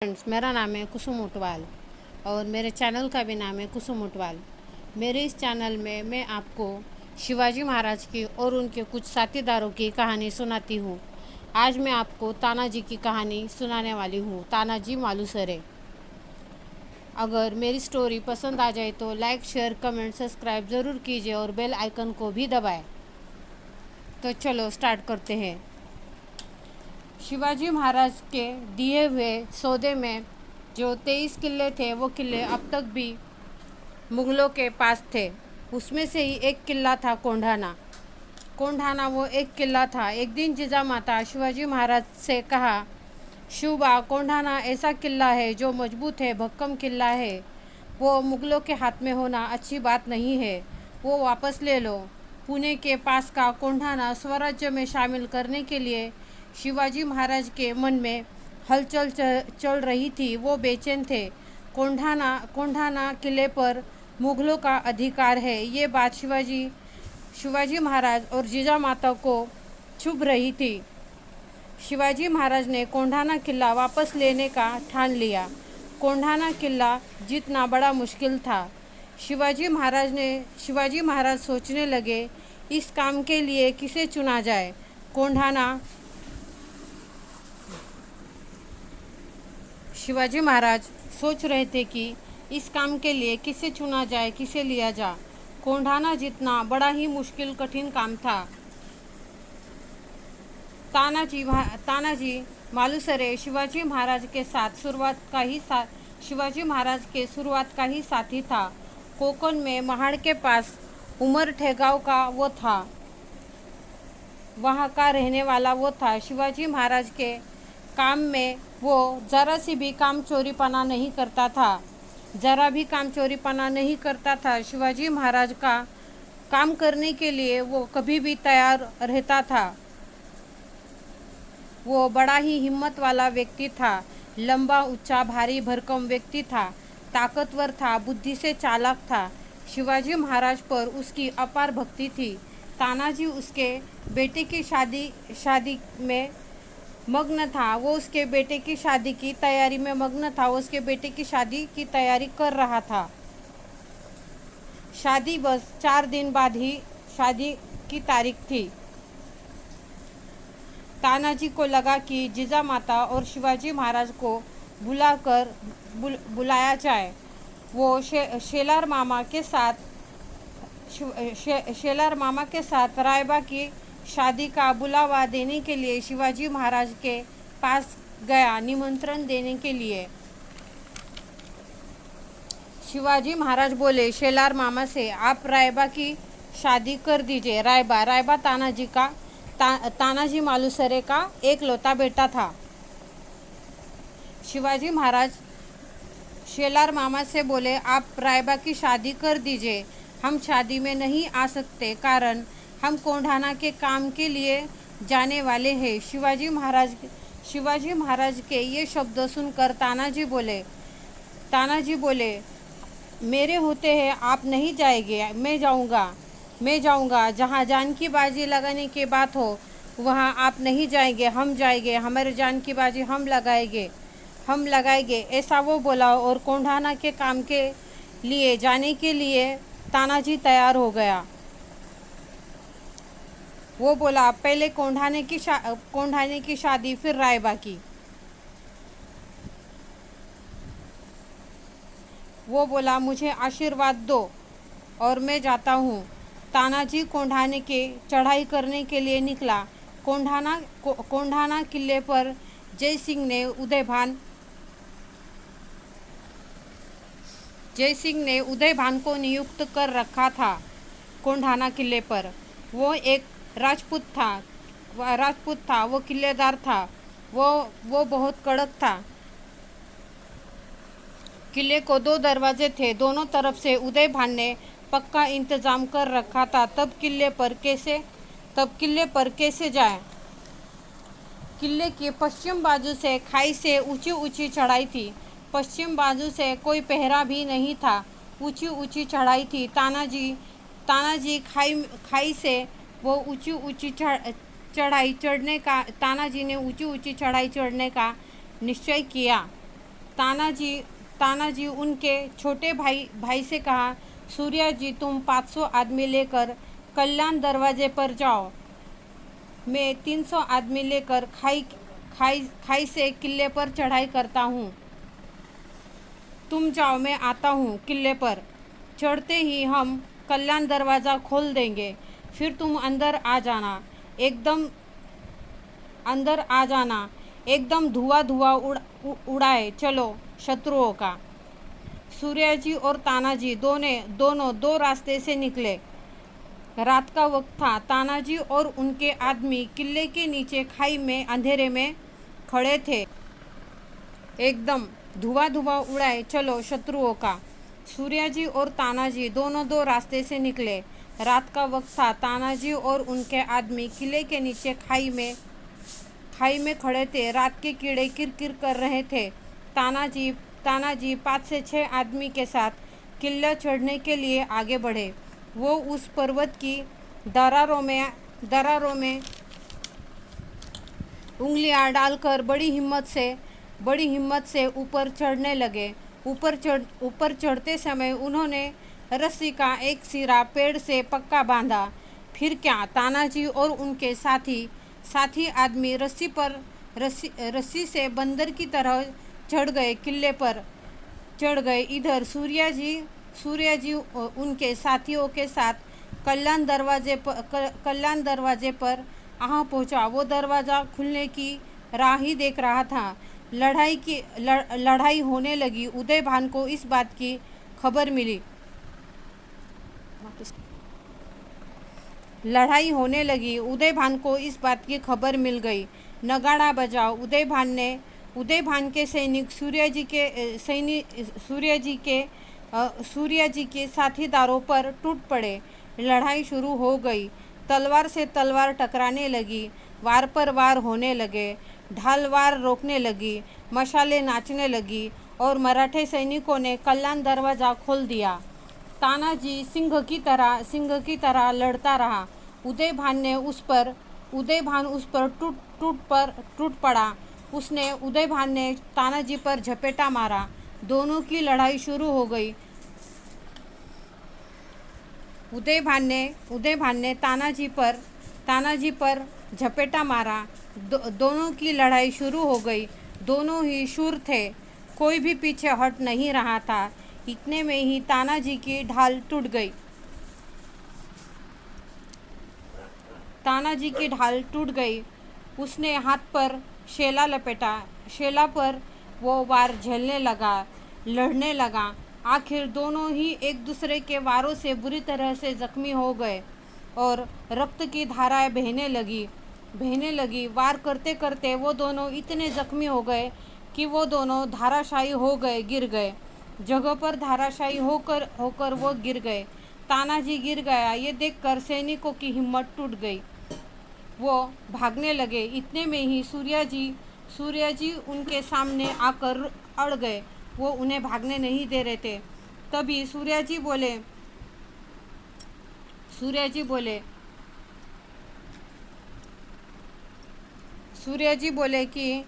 Friends, मेरा नाम है कुसुम उटवाल और मेरे चैनल का भी नाम है कुसुम उटवाल। मेरे इस चैनल में मैं आपको शिवाजी महाराज की और उनके कुछ साथीदारों की कहानी सुनाती हूँ। आज मैं आपको तानाजी की कहानी सुनाने वाली हूँ, तानाजी मालुसरे। अगर मेरी स्टोरी पसंद आ जाए तो लाइक, शेयर, कमेंट, सब्सक्राइब ज़रूर कीजिए और बेल आइकन को भी दबाएं। तो चलो स्टार्ट करते हैं। शिवाजी महाराज के दिए हुए सौदे में जो 23 किले थे, वो किले अब तक भी मुग़लों के पास थे। उसमें से ही एक किला था कोंढाना। कोंढाना वो एक किला था। एक दिन जिजामाता शिवाजी महाराज से कहा, शिवबा, कोंढाना ऐसा किला है जो मजबूत है, भक्कम किला है। वो मुग़लों के हाथ में होना अच्छी बात नहीं है। वो वापस ले लो। पुणे के पास का कोंढाना स्वराज्य में शामिल करने के लिए शिवाजी महाराज के मन में हलचल चल रही थी। वो बेचैन थे। कोंढाना किले पर मुग़लों का अधिकार है, ये बात शिवाजी महाराज और जिजामाता को छुभ रही थी। शिवाजी महाराज ने कोंढाना किला वापस लेने का ठान लिया। कोंढाना किला जीतना बड़ा मुश्किल था। शिवाजी महाराज सोचने लगे, इस काम के लिए किसे चुना जाए। शिवाजी महाराज सोच रहे थे कि इस काम के लिए किसे चुना जाए, किसे लिया जा। कोंढाना जीतना बड़ा ही मुश्किल, कठिन काम था। तानाजी मालुसरे शिवाजी महाराज के शुरुआत का ही साथी था। कोकण में महाड़ के पास उमरठे गांव का वो था, वहाँ का रहने वाला वो था। शिवाजी महाराज के काम में वो जरा सी भी काम चोरीपना नहीं करता था। जरा भी काम चोरीपना नहीं करता था। शिवाजी महाराज का काम करने के लिए वो कभी भी तैयार रहता था। वो बड़ा ही हिम्मत वाला व्यक्ति था। लंबा, ऊंचा, भारी भरकम व्यक्ति था। ताकतवर था, बुद्धि से चालाक था। शिवाजी महाराज पर उसकी अपार भक्ति थी। तानाजी उसके बेटे की शादी में मग्न था। वो उसके बेटे की शादी की तैयारी में मग्न था। वो उसके बेटे की शादी की तैयारी कर रहा था। शादी बस 4 दिन बाद ही शादी की तारीख थी। तानाजी को लगा कि जिजामाता और शिवाजी महाराज को बुलाया जाए। वो शेलार मामा के साथ रायबा की शादी का बुलावा देने के लिए शिवाजी महाराज के पास गया, निमंत्रण देने के लिए। शिवाजी महाराज बोले शेलार मामा से, आप रायबा की शादी कर दीजिए। रायबा तानाजी मालुसरे का एकलौता बेटा था। शिवाजी महाराज शेलार मामा से बोले, आप रायबा की शादी कर दीजिए। हम शादी में नहीं आ सकते, कारण हम कोंढाना के काम के लिए जाने वाले हैं। शिवाजी महाराज के ये शब्द सुनकर तानाजी बोले, मेरे होते हैं आप नहीं जाएंगे, मैं जाऊंगा। जहाँ जान की बाजी लगाने की बात हो वहाँ आप नहीं जाएंगे, हम जाएंगे। हमारे जान की बाजी हम लगाएंगे, ऐसा वो बोला। और कोंढाना के काम के लिए जाने के लिए तानाजी तैयार हो गया। वो बोला, पहले कोंढाने की शादी, फिर रायबा की। वो बोला, मुझे आशीर्वाद दो और मैं जाता हूँ। तानाजी कोंढाने के चढ़ाई करने के लिए निकला। कोंढाना किले पर जय सिंह ने उदयभान को नियुक्त कर रखा था। कोंढाना किले पर वो एक राजपूत था। वो किलेदार था। वो बहुत कड़क था। किले को 2 दरवाजे थे। दोनों तरफ से उदयभान ने पक्का इंतजाम कर रखा था। तब किले पर कैसे जाए। किले की पश्चिम बाजू से खाई से ऊंची चढ़ाई थी। पश्चिम बाजू से कोई पहरा भी नहीं था। ऊंची चढ़ाई थी। तानाजी खाई से वो ऊंची चढ़ाई चढ़ने का निश्चय किया। तानाजी तानाजी उनके छोटे भाई से कहा, सूर्या जी तुम 500 आदमी लेकर कल्याण दरवाजे पर जाओ, मैं 300 आदमी लेकर खाई से किले पर चढ़ाई करता हूँ। तुम जाओ, मैं आता हूँ। किले पर चढ़ते ही हम कल्याण दरवाज़ा खोल देंगे, फिर तुम अंदर आ जाना, एकदम धुआं उड़ाए चलो शत्रुओं का। सूर्याजी और तानाजी दोनों दो रास्ते से निकले। रात का वक्त था। तानाजी और उनके आदमी किले के नीचे खाई में अंधेरे में खड़े थे। एकदम धुआं उड़ाए चलो शत्रुओं का। सूर्याजी और तानाजी दोनों दो रास्ते से निकले। रात का वक्त था। तानाजी और उनके आदमी किले के नीचे खाई में खड़े थे। रात के कीड़े किरकिर कर रहे थे। तानाजी 5 से 6 आदमी के साथ किला चढ़ने के लिए आगे बढ़े। वो उस पर्वत की दरारों में उंगलियां डालकर बड़ी हिम्मत से ऊपर चढ़ने लगे। ऊपर चढ़ते समय उन्होंने रस्सी का एक सिरा पेड़ से पक्का बांधा। फिर क्या, तानाजी और उनके साथी आदमी रस्सी से बंदर की तरह चढ़ गए, किले पर चढ़ गए। इधर सूर्याजी उनके साथियों के साथ कल्याण दरवाजे पर आ पहुंचा। वो दरवाज़ा खुलने की राह ही देख रहा था। लड़ाई होने लगी। उदय भान को इस बात की खबर मिली। उदय भान को इस बात की खबर मिल गई। नगाड़ा बजाओ। उदय भान के सैनिक सूर्याजी के साथीदारों पर टूट पड़े। लड़ाई शुरू हो गई। तलवार से तलवार टकराने लगी। वार पर वार होने लगे। ढाल वार रोकने लगी। मशालें नाचने लगी और मराठे सैनिकों ने कल्याण दरवाज़ा खोल दिया। तानाजी सिंह की तरह लड़ता रहा। उदय भान उस पर टूट पड़ा। उदय भान ने तानाजी पर झपेटा मारा। दोनों की लड़ाई शुरू हो गई। उदय भान ने तानाजी पर झपेटा मारा। दोनों की लड़ाई शुरू हो गई। दोनों ही शूर थे, कोई भी पीछे हट नहीं रहा था। इतने में ही तानाजी की ढाल टूट गई। उसने हाथ पर शेला लपेटा। शेला पर वो वार झेलने लगा, लड़ने लगा। आखिर दोनों ही एक दूसरे के वारों से बुरी तरह से जख्मी हो गए और रक्त की धाराएं बहने लगी। वार करते करते वो दोनों इतने जख्मी हो गए कि वो दोनों धाराशायी हो गए, गिर गए। जगह पर धाराशायी होकर वो गिर गए। तानाजी गिर गया, ये देखकर सैनिकों की हिम्मत टूट गई। वो भागने लगे। इतने में ही सूर्याजी उनके सामने आकर अड़ गए। वो उन्हें भागने नहीं दे रहे थे। तभी सूर्याजी बोले कि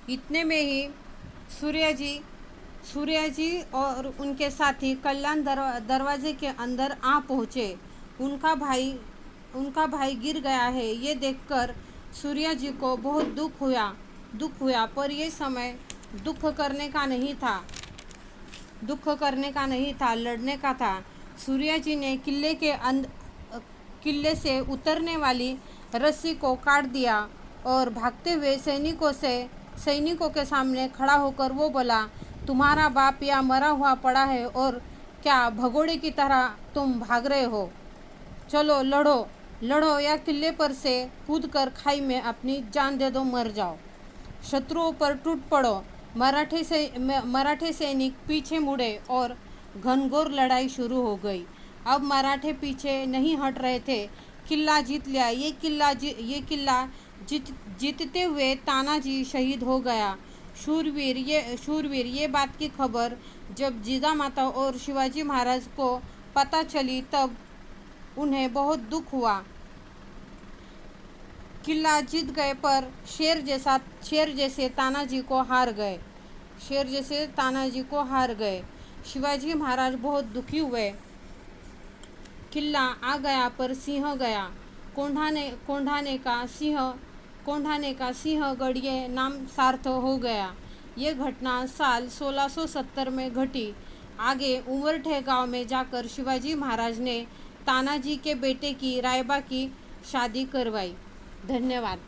इतने में ही सूर्याजी और उनके साथी कल्याण दरवाजे के अंदर आ पहुँचे। उनका भाई गिर गया है। ये देखकर सूर्याजी को बहुत दुख हुआ, पर ये समय दुख करने का नहीं था, लड़ने का था। सूर्याजी ने किले से उतरने वाली रस्सी को काट दिया और भागते हुए सैनिकों के सामने खड़ा होकर वो बोला, तुम्हारा बाप या मरा हुआ पड़ा है और क्या भगोड़े की तरह तुम भाग रहे हो? चलो लड़ो या किले पर से कूदकर खाई में अपनी जान दे दो, मर जाओ। शत्रुओं पर टूट पड़ो। मराठे सैनिक पीछे मुड़े और घनघोर लड़ाई शुरू हो गई। अब मराठे पीछे नहीं हट रहे थे। किला जीत लिया। ये किला जीतते हुए तानाजी शहीद हो गया। शूरवीर ये बात की खबर जब जिजामाता और शिवाजी महाराज को पता चली तब उन्हें बहुत दुख हुआ। किला जीत गए पर शेर जैसे तानाजी को हार गए। शेर जैसे तानाजी को हार गए। शिवाजी महाराज बहुत दुखी हुए। किला आ गया पर सिंह गया। कोंढाने का सिंह गढ़िए नाम सार्थ हो गया। ये घटना साल 1670 में घटी। आगे उमरठे गांव में जाकर शिवाजी महाराज ने तानाजी के बेटे की रायबा की शादी करवाई। धन्यवाद।